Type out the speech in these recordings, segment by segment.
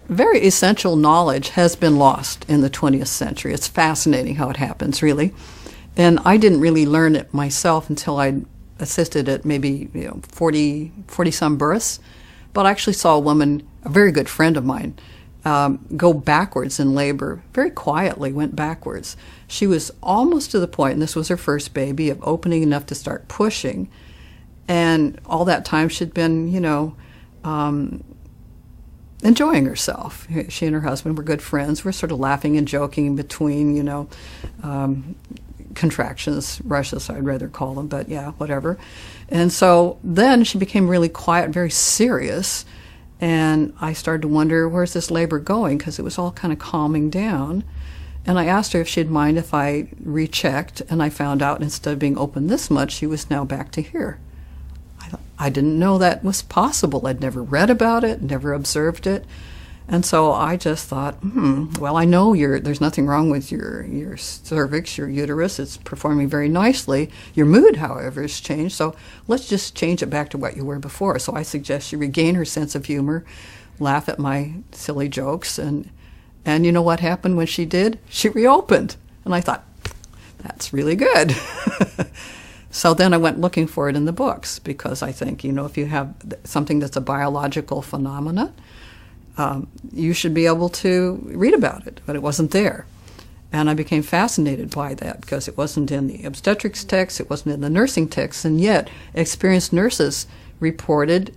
very essential knowledge has been lost in the 20th century. It's fascinating how it happens, really. And I didn't really learn it myself until I assisted at maybe 40-some births. But I actually saw a woman, a very good friend of mine, go backwards in labor, very quietly went backwards. She was almost to the point, and this was her first baby, of opening enough to start pushing. And all that time she'd been, enjoying herself. She and her husband were good friends. We're sort of laughing and joking between, contractions, rushes, I'd rather call them, but yeah, whatever. And so then she became really quiet, very serious, and I started to wonder, where's this labor going? Because it was all kind of calming down. And I asked her if she'd mind if I rechecked, and I found out instead of being open this much, she was now back to here. I didn't know that was possible. I'd never read about it, never observed it. And so I just thought, well, I know there's nothing wrong with your cervix, your uterus. It's performing very nicely. Your mood, however, has changed. So let's just change it back to what you were before. So I suggest she regain her sense of humor, laugh at my silly jokes. And you know what happened when she did? She reopened. And I thought, that's really good. So then I went looking for it in the books, because I think, if you have something that's a biological phenomena, you should be able to read about it, but it wasn't there. And I became fascinated by that, because it wasn't in the obstetrics text, it wasn't in the nursing text, and yet experienced nurses reported,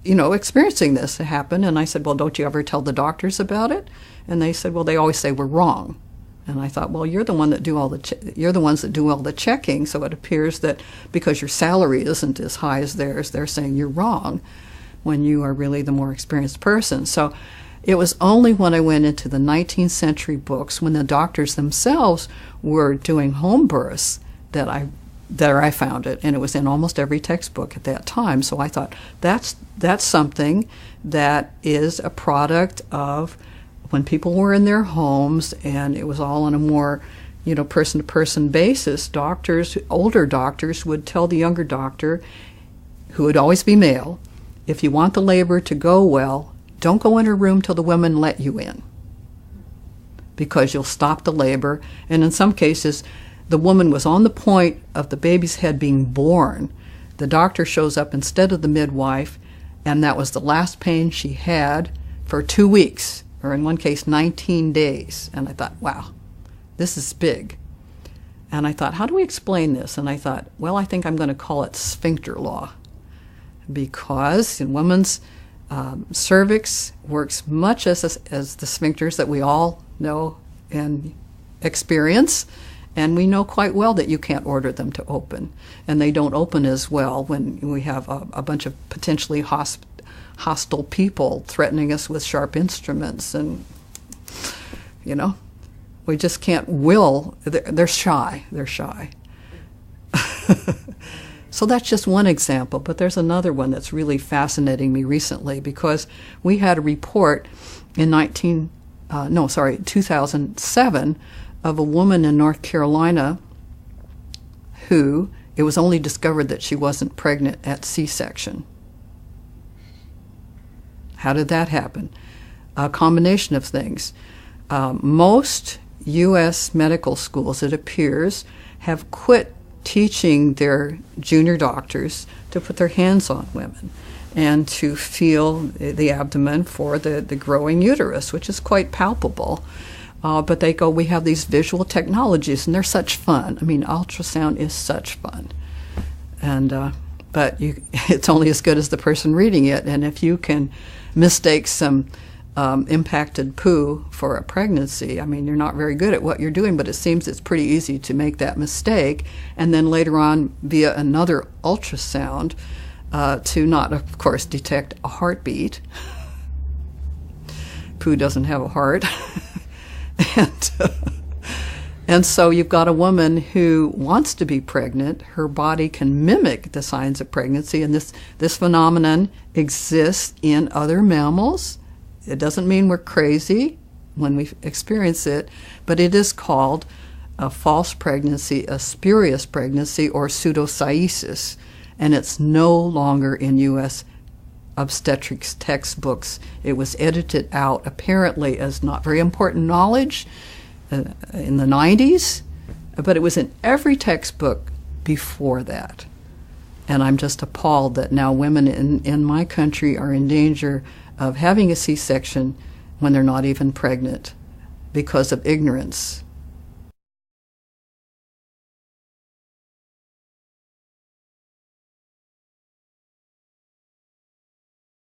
experiencing this happen. And I said, well, don't you ever tell the doctors about it? And they said, well, they always say we're wrong. And I thought, well, you're the ones that do all the checking, so it appears that because your salary isn't as high as theirs, they're saying you're wrong, when you are really the more experienced person. So it was only when I went into the 19th century books, when the doctors themselves were doing home births, that I found it, and it was in almost every textbook at that time. So I thought, that's something that is a product of when people were in their homes, and it was all on a more, person-to-person basis. Older doctors would tell the younger doctor, who would always be male, if you want the labor to go well, don't go in her room till the women let you in, because you'll stop the labor. And in some cases, the woman was on the point of the baby's head being born. The doctor shows up instead of the midwife, and that was the last pain she had for 2 weeks, or in one case, 19 days. And I thought, wow, this is big. And I thought, how do we explain this? And I thought, well, I think I'm going to call it sphincter law, because in women's cervix works much as the sphincters that we all know and experience, and we know quite well that you can't order them to open, and they don't open as well when we have a bunch of potentially hostile people threatening us with sharp instruments, and we just can't will. They're shy. So that's just one example, but there's another one that's really fascinating me recently, because we had a report in 2007 of a woman in North Carolina who it was only discovered that she wasn't pregnant at C-section. How did that happen? A combination of things. Most U.S. medical schools, it appears, have quit teaching their junior doctors to put their hands on women and to feel the abdomen for the growing uterus, which is quite palpable. But they go, we have these visual technologies, and they're such fun. I mean, ultrasound is such fun. And but it's only as good as the person reading it. And if you can mistake some impacted poo for a pregnancy, I mean, you're not very good at what you're doing, but it seems it's pretty easy to make that mistake. And then later on, via another ultrasound, to not, of course, detect a heartbeat. Poo doesn't have a heart. And so you've got a woman who wants to be pregnant. Her body can mimic the signs of pregnancy, and this phenomenon exists in other mammals. It doesn't mean we're crazy when we experience it, but it is called a false pregnancy, a spurious pregnancy, or pseudocyesis, and it's no longer in U.S. obstetrics textbooks. It was edited out apparently as not very important knowledge in the 90s, but it was in every textbook before that. And I'm just appalled that now women in my country are in danger of having a C-section when they're not even pregnant because of ignorance.